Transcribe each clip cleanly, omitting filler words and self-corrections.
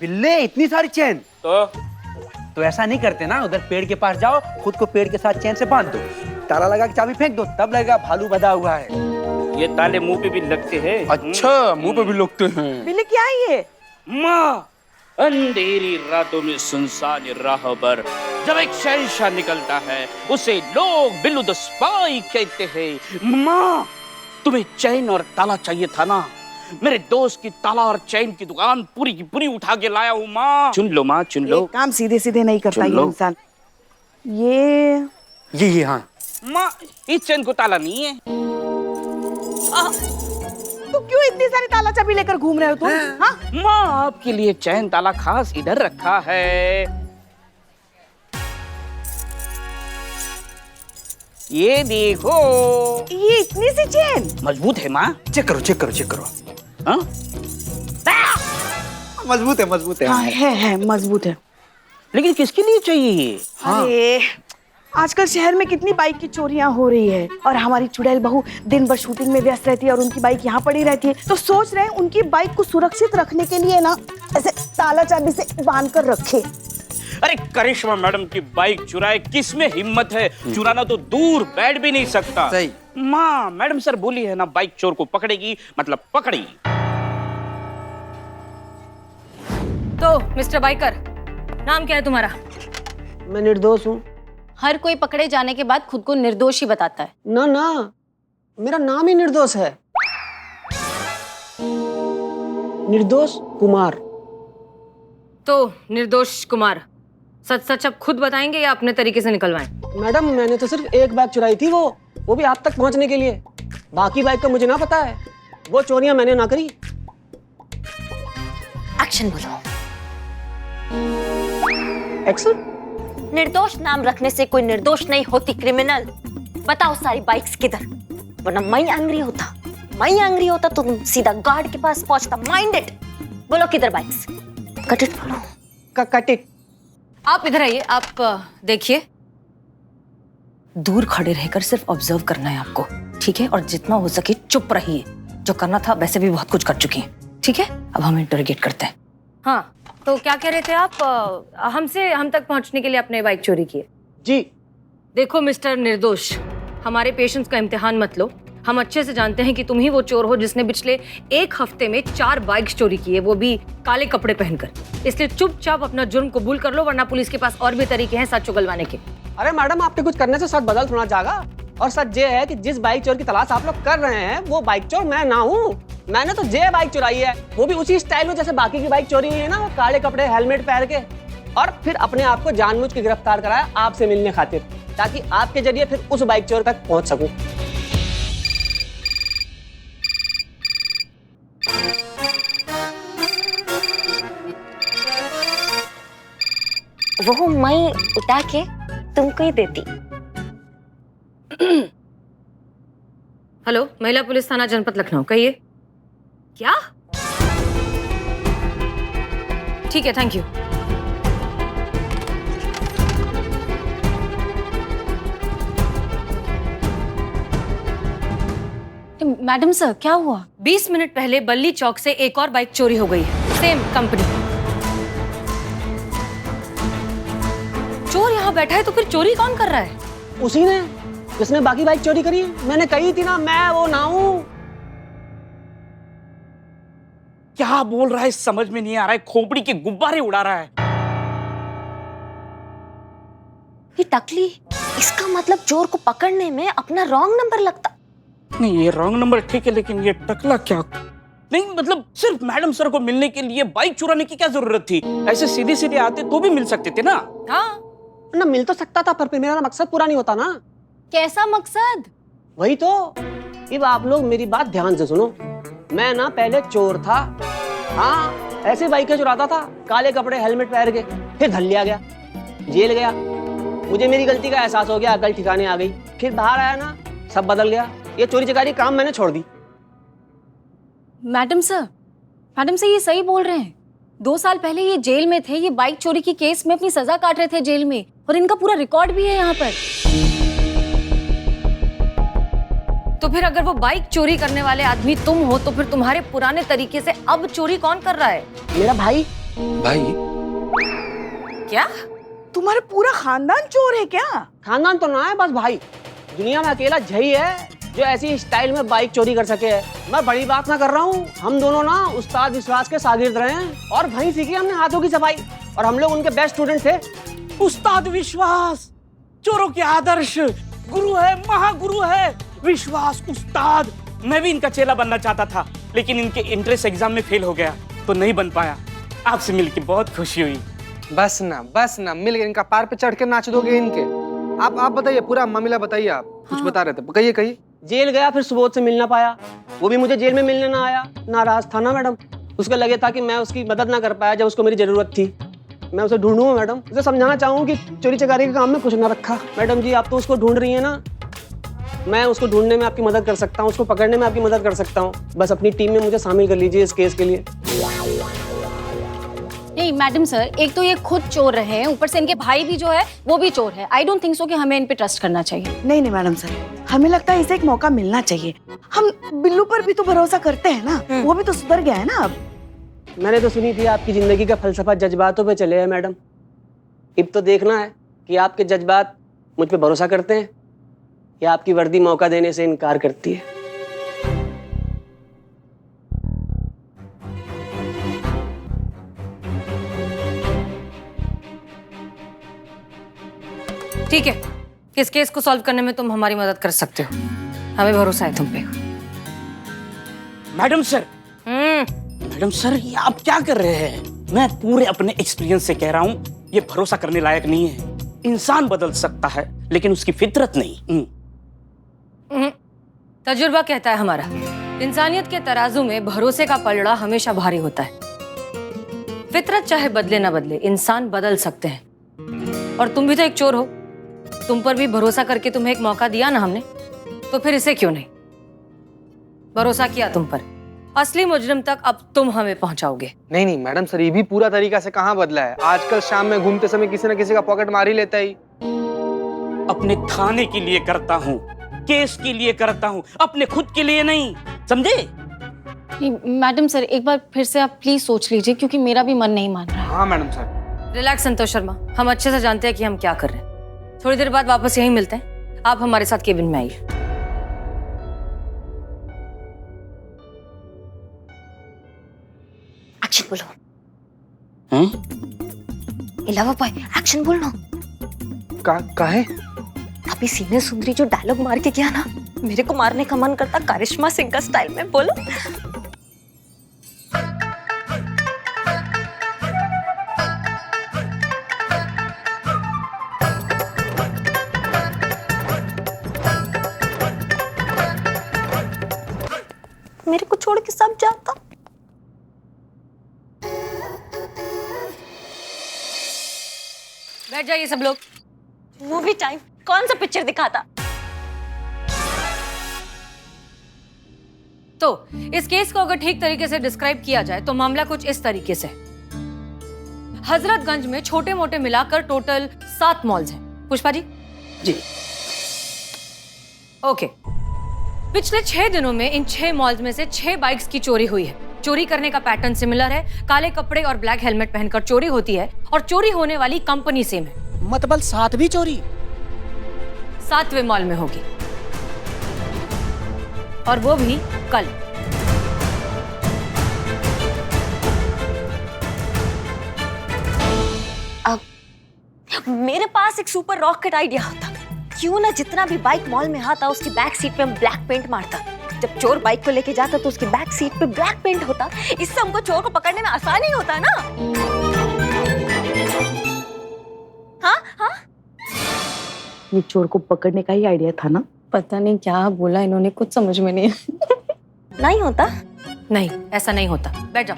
बिल्ले इतनी सारी चेन? तो ऐसा नहीं करते ना, उधर पेड़ के पास जाओ, खुद को पेड़ के साथ चेन से बांध दो, ताला लगा के चाबी फेंक दो, तब लगेगा भालू बंधा हुआ है। ये ताले मुंह पे भी लगते हैं। अच्छा, मुंह पे भी लगते हैं। बिल्ली क्या है ये? माँ, अंधेरी रातों में सुनसान राह पर जब एक शहंशाह निकलता है, उसे लोग बिल्लू द स्पाई कहते हैं। माँ, तुम्हें चैन और ताला चाहिए था ना? मेरे दोस्त की ताला और चैन की दुकान पूरी की पूरी उठा के लाया हूँ माँ। चुन लो माँ, चुन लो। काम सीधे सीधे नहीं करता ये इंसान। ये हाँ। माँ, इस चैन को ताला नहीं है। तो क्यों इतनी सारी ताला चाबी लेकर घूम रहे हो तुम? हाँ? माँ, आपके लिए चैन ताला खास इधर रखा है। ये देखो। ये इतनी सी चेन मजबूत है माँ। चेक करो, चेक करो, चेक करो। हाँ? मजबूत है, मजबूत है। हाँ, है मजबूत है। लेकिन किसके लिए चाहिए ये? अरे आजकल शहर में कितनी बाइक की चोरियां हो रही है और हमारी चुड़ैल बहू दिन भर शूटिंग में व्यस्त रहती है और उनकी बाइक यहाँ पड़ी रहती है, तो सोच रहे हैं उनकी बाइक को सुरक्षित रखने के लिए ना ऐसे ताला चाबी से बांध कर रखे। अरे करिश्मा मैडम की बाइक चुराए, किसमें हिम्मत है? चुराना तो दूर, बैठ भी नहीं सकता। सही। माँ, मैडम सर बोली है ना, बाइक चोर को पकड़ेगी, मतलब पकड़ेगी। तो मिस्टर बाइकर, नाम क्या है तुम्हारा? मैं निर्दोष हूँ। हर कोई पकड़े जाने के बाद खुद को निर्दोष ही बताता है। ना ना, मेरा नाम ही निर्दोष है। निर्दोष कुमार। तो निर्दोष कुमार, सच सच अब खुद बताएंगे या अपने तरीके से निकलवाएं? मैडम, मैंने तो सिर्फ एक बाइक चुराई थी, वो भी आप तक पहुंचने के लिए। बाकी बाइक का मुझे ना पता है, वो चोरियां मैंने ना करी। एक्शन बोलो। एक्शन? निर्दोष नाम रखने से कोई निर्दोष नहीं होती क्रिमिनल। बताओ सारी बाइक्स किधर, वरना मैं एंग्री होता तो तुम सीधा गार्ड के पास पहुंचता। Mind it. बोलो किधर बाइक्स? कट इट बोलो। Cut it. आप इधर आइए, आप देखिए। दूर खड़े रहकर सिर्फ ऑब्जर्व करना है आपको, ठीक है? और जितना हो सके चुप रहिए। जो करना था वैसे भी बहुत कुछ कर चुकी हैं, ठीक है? अब हम इंटरोगेट करते हैं। हाँ, तो क्या कह रहे थे आप? हम तक पहुंचने के लिए आपने बाइक चोरी की है? जी। देखो मिस्टर निर्दोष, हमारे पेशेंस का इम्तिहान मत लो। हम अच्छे से जानते हैं कि तुम ही वो चोर हो जिसने पिछले 1 हफ्ते में 4 बाइक्स चोरी की है, वो भी काले कपड़े पहनकर। इसलिए चुपचाप अपना जुर्म कबूल कर लो, वरना पुलिस के पास और भी तरीके हैं सच उगलवाने के। अरे मैडम, आपके कुछ करने से सच बदल थोड़ा जाएगा। और सच ये है कि जिस बाइक चोर की तलाश आप लोग कर रहे हैं, वो बाइक चोर मैं ना हूँ। मैंने तो जे बाइक चुराई है, वो भी उसी स्टाइल में जैसे बाकी की बाइक चोरी हुई है ना, वो काले कपड़े हेलमेट पहन के, और फिर अपने आप को जानबूझ के गिरफ्तार कराया आपसे मिलने खातिर, ताकि आपके जरिए फिर उस बाइक चोर तक पहुंच सकूं। वो मैं उठा के तुमको ही देती। हेलो, महिला पुलिस थाना जनपद लखनऊ, कहिए। क्या? ठीक है, थैंक यू। मैडम सर, क्या हुआ? 20 मिनट पहले बल्ली चौक से एक और बाइक चोरी हो गई है, सेम कंपनी। चोर यहाँ बैठा है तो फिर चोरी कौन कर रहा है? उसी ने जिसने बाकी बाइक चोरी करी है। मैंने कही थी ना, मैं वो ना हूं। क्या बोल रहा है समझ में नहीं आ रहा है, खोपड़ी के गुब्बारे उड़ा रहा है। ये टकली, इसका मतलब चोर को पकड़ने में अपना रॉन्ग नंबर लगता। नहीं, ये रॉन्ग नंबर ठीक है, लेकिन ये टकला क्या? नहीं मतलब सिर्फ मैडम सर को मिलने के लिए बाइक चुराने की क्या जरूरत थी? ऐसे सीधे सीधे आते तो भी मिल सकते थे ना। हाँ ना, मिल तो सकता था, पर मेरा मकसद पूरा नहीं होता ना। कैसा मकसद? वही तो। अब आप लोग मेरी बात ध्यान से सुनो। मैं ना पहले चोर था, हाँ, ऐसे बाइकें चुराता था, काले कपड़े हेलमेट पहन के। फिर धर लिया गया, जेल गया, मुझे मेरी गलती का एहसास हो गया, अकल ठिकाने आ गई। फिर बाहर आया ना, सब बदल गया। ये चोरी चकारी काम मैंने छोड़ दी। मैडम सर ये सही बोल रहे हैं। 2 साल पहले ये जेल में थे, ये बाइक चोरी की केस में अपनी सजा काट रहे थे जेल में, और इनका पूरा रिकॉर्ड भी है यहाँ पर। तो फिर अगर वो बाइक चोरी करने वाले आदमी तुम हो, तो फिर तुम्हारे पुराने तरीके से अब चोरी कौन कर रहा है? मेरा भाई भाई क्या? तुम्हारा पूरा खानदान चोर है क्या? खानदान तो ना है, बस भाई। दुनिया में अकेला जही है जो ऐसी स्टाइल में बाइक चोरी कर सके है। मैं बड़ी बात ना कर रहा हूँ, हम दोनों ना उस्ताद विश्वास के शागिर्द रहे हैं और वहीं सीखी हमने हाथों की सफाई, और हम लोग उनके बेस्ट स्टूडेंट थे। उस्ताद विश्वास चोरों के आदर्श गुरु है, महागुरु है विश्वास उस्ताद। मैं भी इनका चेला बनना चाहता था, लेकिन इनके एंट्रेंस एग्जाम में फेल हो गया तो नहीं बन पाया। आपसे मिलकर बहुत खुशी हुई। बस ना मिल गए। इनका पार पे चढ़ के नाच दोगे इनके। आप बताइए, पूरा मामला बताइए। आप कुछ बता रहे थे, कहिए। जेल गया, फिर सुबोध से मिलना पाया। वो भी मुझे जेल में मिलने ना आया, नाराज था ना मैडम। उसको लगे था कि मैं उसकी मदद ना कर पाया जब उसको मेरी जरूरत थी। मैं उसे ढूंढूंगा मैडम, उसे समझाना चाहूँ कि चोरी चकारी के काम में कुछ ना रखा। मैडम जी, आप तो उसको ढूंढ रही हैं ना, मैं उसको ढूंढने में आपकी मदद कर सकता हूँ, उसको पकड़ने में आपकी मदद कर सकता हूँ। बस अपनी टीम में मुझे शामिल कर लीजिए इस केस के लिए। नहीं मैडम सर, एक तो ये खुद चोर रहे हैं, ऊपर से इनके भाई भी जो है वो भी चोर है। आई डोंट थिंक सो कि हमें इन पे ट्रस्ट करना चाहिए। नहीं मैडम सर, हमें लगता है इसे एक मौका मिलना चाहिए। हम बिल्लू पर भी तो भरोसा करते हैं ना, वो भी तो सुधर गया है ना अब। मैंने तो सुनी थी आपकी जिंदगी का फलसफा जज्बातों पे चले है मैडम। अब तो देखना है कि आपके जज्बात मुझ पे भरोसा करते हैं या आपकी वर्दी मौका देने से इनकार करती है। ठीक है, इस केस को सॉल्व करने में तुम हमारी मदद कर सकते हो, हमें भरोसा है तुम पे। मैडम सर ये आप क्या कर रहे हैं? मैं पूरे अपने एक्सपीरियंस से कह रहा हूँ, ये भरोसा करने लायक नहीं है। इंसान बदल सकता है लेकिन उसकी फितरत नहीं। तजुर्बा कहता है हमारा, इंसानियत के तराजू में भरोसे का पलड़ा हमेशा भारी होता है। फितरत चाहे बदले ना बदले, इंसान बदल सकते हैं। और तुम भी तो एक चोर हो, तुम पर भी भरोसा करके तुम्हें एक मौका दिया ना हमने, तो फिर इसे क्यों नहीं? भरोसा किया तुम पर, असली मुजरिम तक अब तुम हमें पहुंचाओगे। नहीं मैडम सर, ये भी पूरा तरीका से कहाँ बदला है। आजकल शाम में घूमते समय किसी न किसी का पॉकेट मार ही लेता ही। अपने थाने के लिए करता हूँ, केस के लिए करता हूँ, अपने खुद के लिए नहीं, समझे? मैडम सर, एक बार फिर से आप प्लीज सोच लीजिए, क्योंकि मेरा भी मन नहीं मान रहा। हाँ madam sir. Relax Santosh Sharma, हम अच्छे से जानते हैं कि हम क्या कर रहे हैं। थोड़ी देर बाद वापस यहीं मिलते हैं, आप हमारे साथ केबिन में आइए। एक्शन बोलो। इलावा भाई, एक्शन बोलना। काहे? अभी सीने सुंदरी जो डायलॉग मार के गया ना, मेरे को मारने का मन करता करिश्मा सिंह का स्टाइल में। बोलो। मेरे को छोड़ के सब जाता। बैठ जाइए सब लोग। Movie time. कौन सा पिक्चर दिखाता? तो इस केस को अगर ठीक तरीके से डिस्क्राइब किया जाए तो मामला कुछ इस तरीके से। हजरतगंज में छोटे मोटे मिलाकर टोटल 7 मॉल्स हैं। पुष्पा जी? जी। ओके। पिछले 6 दिनों में इन 6 मॉल्स में से 6 बाइक्स की चोरी हुई है। चोरी करने का पैटर्न सिमिलर है, काले कपड़े और ब्लैक हेलमेट पहनकर चोरी होती है और चोरी होने वाली कंपनी सेम है। मतलब 7वीं चोरी 7वें मॉल में होगी, और वो भी कल। अब मेरे पास एक सुपर रॉकेट आइडिया होता। क्यों ना जितना भी बाइक मॉल में आता उसकी बैक सीट पे हम ब्लैक पेंट मारता। जब चोर बाइक को लेके जाता तो उसकी बैक सीट पे ब्लैक पेंट होता। इससे हमको चोर को पकड़ने में आसानी होता ना। हाँ हाँ, ये चोर को पकड़ने का ही आइडिया था ना। पता नहीं क्या बोला इन्होंने, कुछ समझ में नहीं। नहीं होता। नहीं, ऐसा नहीं होता। बैठ जाओ।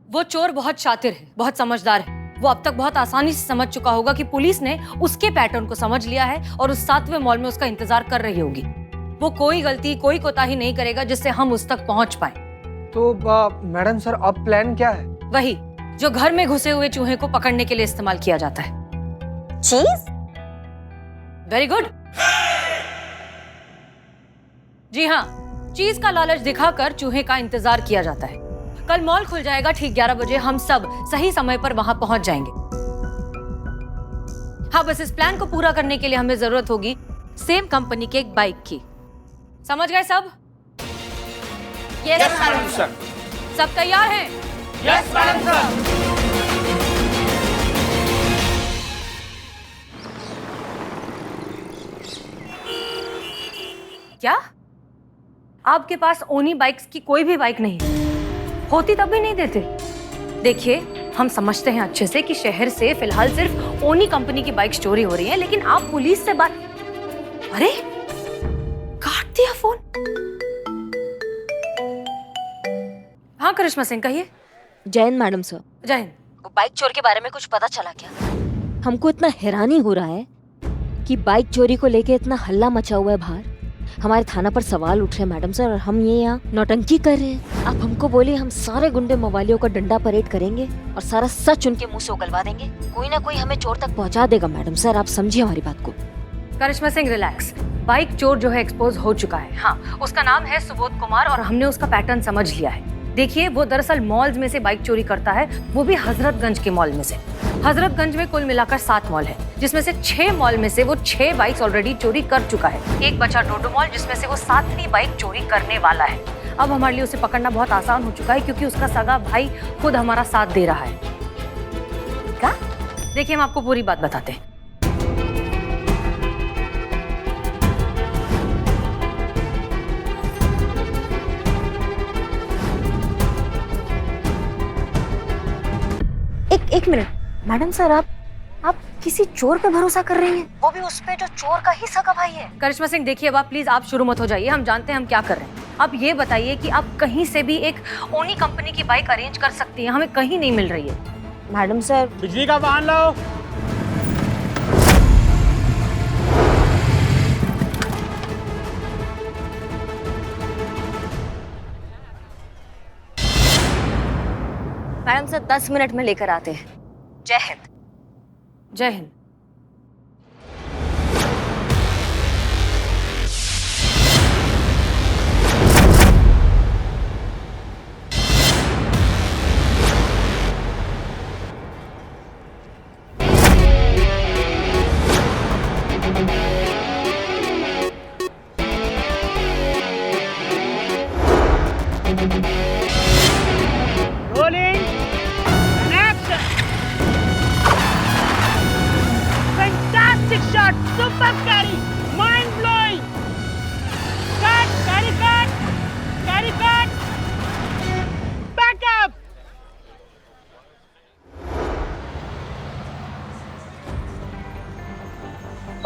वो चोर बहुत शातिर है, बहुत समझदार है। वो अब तक बहुत आसानी से समझ चुका होगा कि पुलिस ने उसके पैटर्न को समझ लिया है और उस 7वें मॉल में उसका इंतजार कर रही होगी। वो कोई गलती, कोई कोताही नहीं करेगा जिससे हम उस तक पहुंच पाए। तो मैडम सर, अब प्लान क्या है? वही जो घर में घुसे हुए चूहे को पकड़ने के लिए इस्तेमाल किया जाता है। चीज? Very good. जी हाँ, चीज का लालच दिखाकर चूहे का इंतजार किया जाता है। कल मॉल खुल जाएगा ठीक 11 बजे, हम सब सही समय पर वहां पहुंच जाएंगे। हाँ, बस इस प्लान को पूरा करने के लिए हमें जरूरत होगी सेम कंपनी के एक बाइक की। समझ गए सब? Yes madam sir. सब तैयार हैं? Yes madam sir. क्या आपके पास ओनी बाइक्स की कोई भी बाइक नहीं है? होती तब भी नहीं देते। देखिए, हम समझते हैं अच्छे से कि शहर से फिलहाल सिर्फ ओनी कंपनी की बाइक्स चोरी हो रही हैं, लेकिन आप पुलिस से बात। अरे, काट दिया फोन। हाँ करिश्मा सिंह, कहिए। जय हिंद मैडम सर। जय हिंद। वो बाइक चोर के बारे में कुछ पता चला क्या? हमको इतना हैरानी हो रहा है कि बाइक चोरी को लेके इतना हल्ला मचा हुआ है बाहर। हमारे थाना पर सवाल उठ रहे हैं मैडम सर, और हम ये यहाँ नौटंकी कर रहे हैं। आप हमको बोले हम सारे गुंडे मवालियों का डंडा परेड करेंगे और सारा सच उनके मुंह से उगलवा देंगे। कोई ना कोई हमें चोर तक पहुँचा देगा मैडम सर, आप समझिए हमारी बात को। करिश्मा सिंह रिलैक्स। बाइक चोर जो है एक्सपोज हो चुका है। हाँ, उसका नाम है सुबोध कुमार और हमने उसका पैटर्न समझ लिया है। देखिए, वो दरअसल मॉल्स में से बाइक चोरी करता है, वो भी हजरतगंज के मॉल में से। हजरतगंज में कुल मिलाकर 7 मॉल है, जिसमें से 6 मॉल में से वो 6 बाइक्स ऑलरेडी चोरी कर चुका है। एक बचा डोडो मॉल, जिसमें से वो 7वीं बाइक चोरी करने वाला है। अब हमारे लिए उसे पकड़ना बहुत आसान हो चुका है, क्योंकि उसका सगा भाई खुद हमारा साथ दे रहा है। क्या? देखिए, हम आपको पूरी बात बताते हैं। एक मिनट मैडम सर, आप किसी चोर पे भरोसा कर रही हैं? वो भी उस पे जो चोर का ही सगा भाई है। करिश्मा सिंह, देखिए, अब आप प्लीज आप शुरू मत हो जाइए। हम जानते हैं हम क्या कर रहे हैं। आप ये बताइए कि आप कहीं से भी एक ओनी कंपनी की बाइक अरेंज कर सकती हैं, हमें कहीं नहीं मिल रही है। मैडम सर, बिजली का वाहन लाओ। मैडम सर 10 मिनट में लेकर आते हैं। जय हिंद। जय हिंद।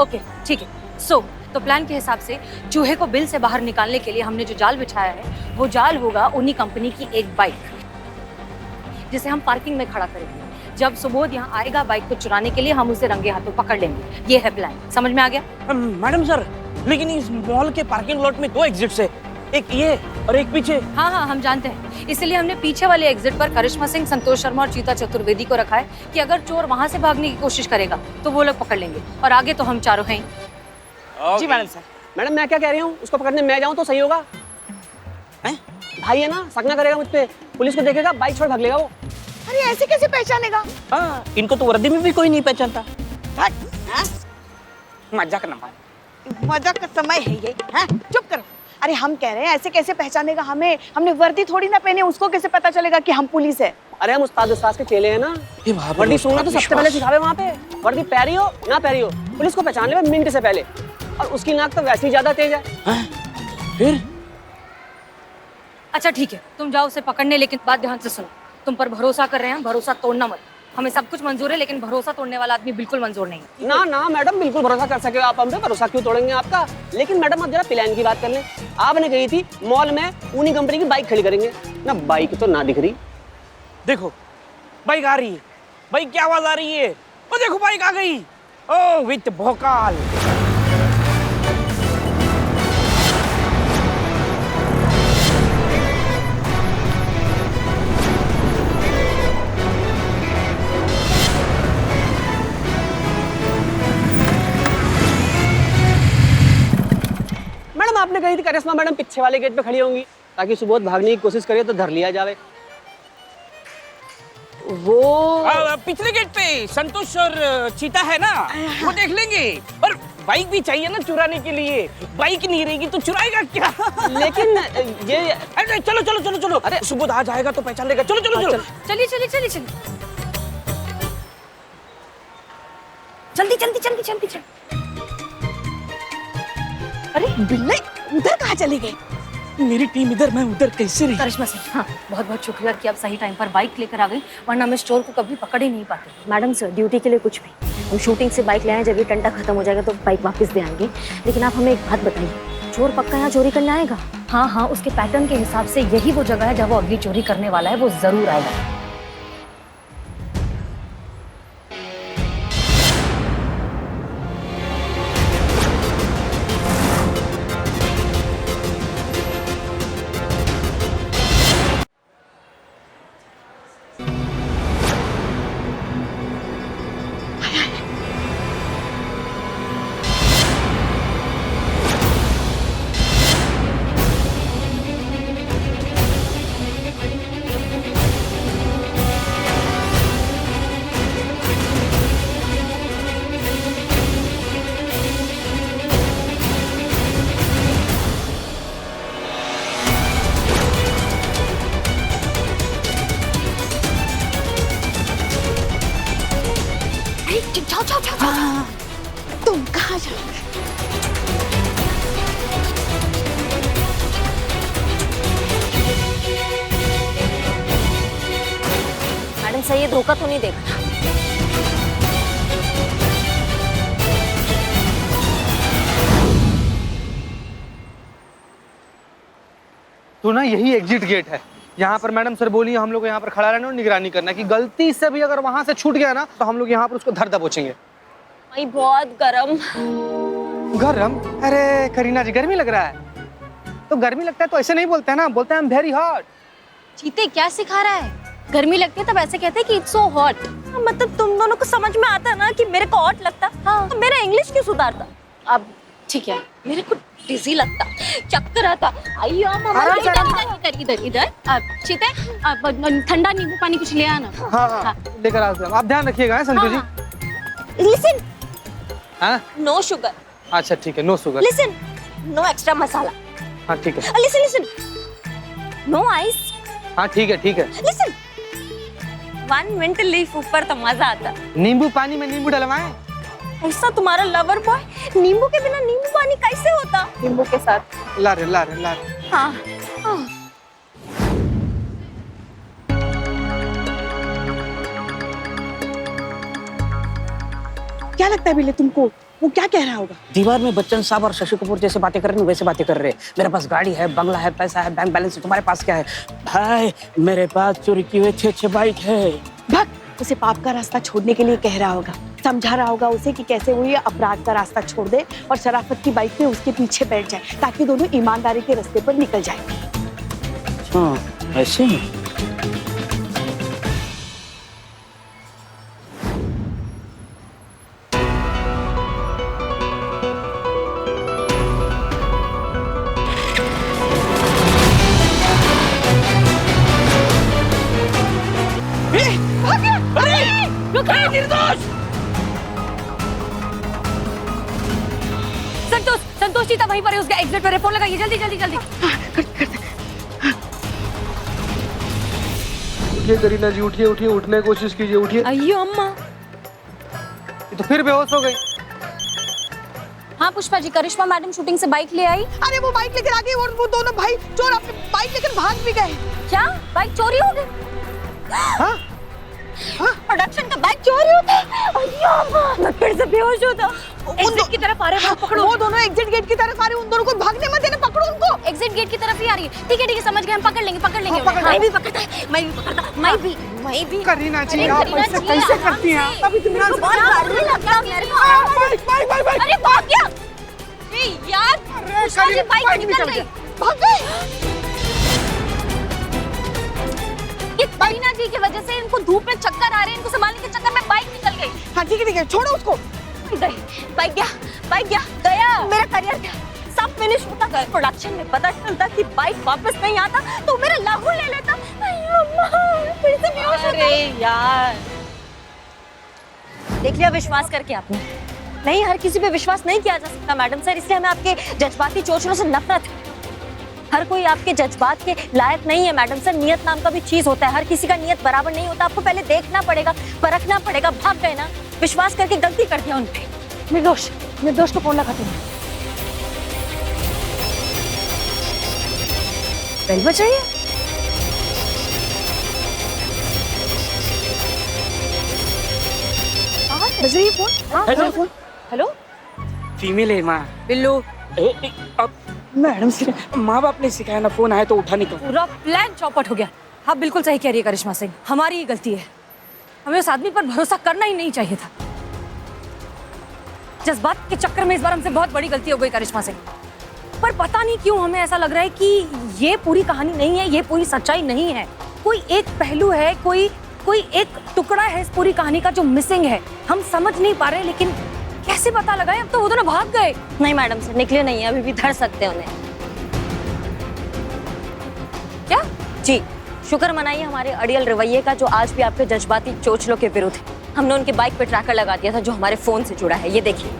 ओके, ठीक है। तो प्लान के हिसाब से चूहे को बिल से बाहर निकालने के लिए हमने जो जाल बिछाया है, वो जाल होगा उन्हीं कंपनी की एक बाइक, जिसे हम पार्किंग में खड़ा करेंगे। जब सुबोध यहाँ आएगा बाइक को चुराने के लिए, हम उसे रंगे हाथों पकड़ लेंगे। ये है प्लान, समझ में आ गया? मैडम सर, लेकिन इस मॉल के पार्किंग लॉट में 2 एग्जिट्स है, एक ये और एक पीछे। हाँ, हम जानते हैं। इसलिए हमने पीछे वाले एग्जिट पर करिश्मा सिंह, संतोष शर्मा और चीता चतुर्वेदी को रखा है कि अगर चोर वहां से भागने की कोशिश करेगा तो वो लोग पकड़ लेंगे, और आगे तो हम चारों हैं। जी मैडम सर। मैडम, मैं क्या कह रही हूँ, उसको पकड़ने मैं जाऊँ तो सही होगा? हैं? भाई है ना, शक ना करेगा मुझ पे, पुलिस को देखेगा, बाइक छोड़ भाग लेगा वो। अरे ऐसे कैसे पहचानेगा? हाँ, इनको तो वर्दी में भी कोई नहीं पहचानता। मजाक ना मार, मजाक का समय है ये। हाँ, चुप करो। अरे हम कह रहे हैं ऐसे कैसे पहचानेगा हमें? हमने वर्दी थोड़ी ना पहने, उसको कैसे पता चलेगा कि हम पुलिस है? अरे हम उस्ताद के चेले हैं ना, वर्दी सुनना तो सबसे पहले सिखावे वहाँ पे। वर्दी पहरी हो ना पहरी हो, पुलिस को पहचान ले मिनट से पहले। और उसकी नाक तो वैसे ही ज्यादा तेज है। फिर अच्छा ठीक है, तुम जाओ उसे पकड़ने, लेकिन बात ध्यान से सुनो। तुम पर भरोसा कर रहे हैं, भरोसा तोड़ना मत। हमें सब कुछ मंजूर है, लेकिन भरोसा तोड़ने वाला आदमी बिल्कुल मंजूर नहीं है। ना ना मैडम, बिल्कुल भरोसा कर सके आप हम पे, भरोसा क्यों तोड़ेंगे आपका? लेकिन मैडम, अब जरा प्लान की बात कर लें। आपने कही थी मॉल में उन्हीं कंपनी की बाइक खड़ी करेंगे ना, बाइक तो ना दिख रही। देखो, बाइक आ रही है। बाइक की आवाज आ रही है। ओ देखो, बाइक आ गई। ओ विथ भोकाल। मैडम, आपने कही थी करिश्मा मैडम पीछे वाले गेट पे खड़ी होंगी, ताकि सुबोध भागने की कोशिश करे तो धर लिया जावे। वो पिछले गेट पे संतोष और चीता है ना, वो देख लेंगे। पर बाइक भी चाहिए ना चुराने के लिए, बाइक नहीं रहेगी तो चुराएगा क्या? लेकिन ये अरे चलो चलो चलो चलो, अरे सुबोध आ जाएगा तो पहचान लेगा। चलो चलो चलो चलिए चलिए चलिए चलिए, जल्दी जल्दी जल्दी जल्दी जल्दी। अरे बिल्ले उधर कहाँ चले गए? मेरी टीम इधर, मैं उधर, कैसे रही? करिश्मा सिंह, हाँ बहुत बहुत शुक्रिया कि आप सही टाइम पर बाइक लेकर आ गई, वरना हम इस चोर को कभी पकड़ ही नहीं पाते। मैडम सर, ड्यूटी के लिए कुछ भी, हम शूटिंग से बाइक ले आए, जब ये टंटा खत्म हो जाएगा तो बाइक वापस दे आएंगे। लेकिन आप हमें एक बात बताइए, चोर पक्का यहाँ चोरी करने आएगा? हाँ हाँ, उसके पैटर्न के हिसाब से यही वो जगह है जहाँ वो अगली चोरी करने वाला है, वो जरूर आएगा। जाओ जाओ जाओ जाओ। तुम कहाँ जाओगे? मैडम सर, ये धोखा तो नहीं देगा ना? तो ना यही एग्जिट गेट है। यहाँ पर मैडम सर बोली हम लोग को यहाँ पर खड़ा रहना और निगरानी करना कि गलती से भी अगर वहां से छूट गया ना तो हम लोग यहाँ पर उसको धर दबोचेंगे। भाई बहुत गरम। गरम? अरे करीना जी, गर्मी लग रहा है? तो गर्मी लगता है तो ऐसे नहीं बोलते हैं ना, बोलते हैं वेरी हॉट। चीते क्या सिखा रहा है? गर्मी लगती है तब ऐसे कहते हैं कि इट्स सो हॉट। मतलब तुम दोनों को समझ में आता ना कि मेरे को हॉट लगता, हाँ। तो मेरा इंग्लिश क्यों सुधारता? अब ठीक है, मेरे को डिजी लगता, चक्कर आता। आइयो मामा, इधर इधर इधर। अब चीते, अब ठंडा नींबू पानी कुछ ले आना। हाँ हाँ, लेकर आते हैं। आप ध्यान रखिएगा संतोष जी। लिसन, हाँ नो शुगर। अच्छा ठीक है, no sugar. Listen, no extra masala. हाँ ठीक है। Listen listen, no ice. हाँ ठीक है ठीक है। लिसन, 1 मिनट लीफ ऊपर तो मजा आता। नींबू पानी में नींबू डलवाएं? ऐसा तुम्हारा लवर बॉय, नींबू के बिना नींबू पानी कैसे होता? नींबू के साथ। ला रहे। हाँ। क्या लगता है बिल्ले तुमको, वो क्या कह रहा होगा? दीवार में बच्चन साहब और शशि कपूर जैसे बातें कर रहे हैं, वैसे बातें कर रहे हैं। मेरे पास गाड़ी है, बंगला है, पैसा है, बैंक बैलेंस है, तुम्हारे पास क्या है? भाई मेरे पास चोरी की हुई अच्छे बाइक है। भग, उसे पाप का रास्ता छोड़ने के लिए कह रहा होगा, समझा रहा होगा उसे कि कैसे वो ये अपराध का रास्ता छोड़ दे और शराफत की बाइक पे उसके पीछे बैठ जाए, ताकि दोनों ईमानदारी के रास्ते पर निकल जाए। हाँ ऐसे ही। संतोष चीता वहीं पर है, उसका एग्जिट पर है। फोन लगाइए जल्दी जल्दी जल्दी। उठिए करीना जी, उठिए उठिए, उठने की कोशिश कीजिए, उठिए। अయ్యో अम्मा, ये तो फिर बेहोश हो गई। हाँ पुष्पा जी, करिश्मा मैडम शूटिंग से बाइक ले आई। अरे वो बाइक लेकर आ गई और वो दोनों भाई चोर अपनी बाइक लेकर भाग भी गए। क्या बाइक चोरी हो गई? हाँ? प्रोडक्शन का बाइक चोरी होता? अయ్యో अम्मा, मैं फिर से बेहोश होता। एग्जिट की तरफ आ रहे हैं, पकड़ो। वो दोनों एग्जिट गेट की तरफ आ रहे हैं, उन दोनों को भागने मत देना, पकड़ो उनको। एग्जिट गेट की तरफ ही आ रही है। ठीक है समझ गए, हम पकड़ लेंगे उन्हें। मैं भी पकड़ता, मैं भी पकड़ता, मैं भी। करीना जी, अरे आप करीना ऐसे जी, कैसे आराम करती हैं? से। अभी तुम यहाँ से बहुत डर लगता मेरे को। अरे भाग गया। ए यार, पुष्पा जी बाइक निकल गई। भाग गए। ये करीना जी की वजह से इनको धूप में चक्कर आ रहे हैं, इनको संभालने के चक्कर में बाइक निकल गई। हाँ ठीक है, छोड़ो उसको। बाइक गया, मेरा करियर गया, सब फिनिश होता। प्रोडक्शन में पता चलता कि बाइक वापस नहीं आता तो मेरा लागू ले लेता। अయ్యో अम्मा। फिर से बेहोश हो गए यार। देख लिया विश्वास करके आपने? नहीं, हर किसी पे विश्वास नहीं किया जा सकता मैडम सर, इसलिए हमें आपके जज्बाती चोचलों से नफरत है। हर कोई आपके जज्बात के लायक नहीं है मैडम सर। नियत नाम का भी चीज होता है, हर किसी का नियत बराबर नहीं होता। आपको पहले देखना पड़ेगा, परखना पड़ेगा। भाग गए ना, विश्वास करके गलती कर दिया उनपे। निर्दोष, निर्दोष को फोन लगा तुम। बेल बज रही है। बज रही है फोन? हाँ, हेलो। फोन। हेलो फीमेल है माँ। बिल्लू, अब मैडम से माँ बाप ने सिखाया ना, फोन आया तो उठाने का। पूरा प्लान चौपट हो गया। आप बिल्कुल सही कह रही है करिश्मा सिंह, हमारी ही गलती है। हमें उस आदमी पर भरोसा करना ही नहीं चाहिए था। जज्बात के चक्कर में इस बार हमसे बहुत बड़ी गलती हो गई करिश्मा सिंह। पर पता नहीं क्यों हमें ऐसा लग रहा है कि ये पूरी कहानी नहीं है, ये पूरी सच्चाई नहीं है। कोई एक पहलू है, कोई एक टुकड़ा है इस पूरी कहानी का जो मिसिंग है। हम समझ नहीं पा रहे, लेकिन कैसे पता लगाए? अब तो वो दोनों भाग गए। नहीं मैडम सर, निकले नहीं है, अभी भी धर सकते हैं उन्हें। क्या? जी, शुक्र मनाइए हमारे अड़ियल रवैये का, जो आज भी आपके जज्बाती चोचलों के विरुद्ध है। हमने उनकी बाइक पे ट्रैकर लगा दिया था जो हमारे फोन से जुड़ा है। ये देखिए।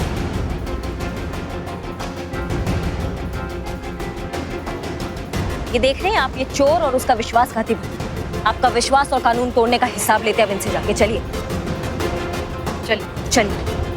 ये देख रहे हैं आप, ये चोर और उसका विश्वासघाती भाई। आपका विश्वास और कानून तोड़ने का हिसाब लेते हैं अब इनसे जाके। चलिए चलिए।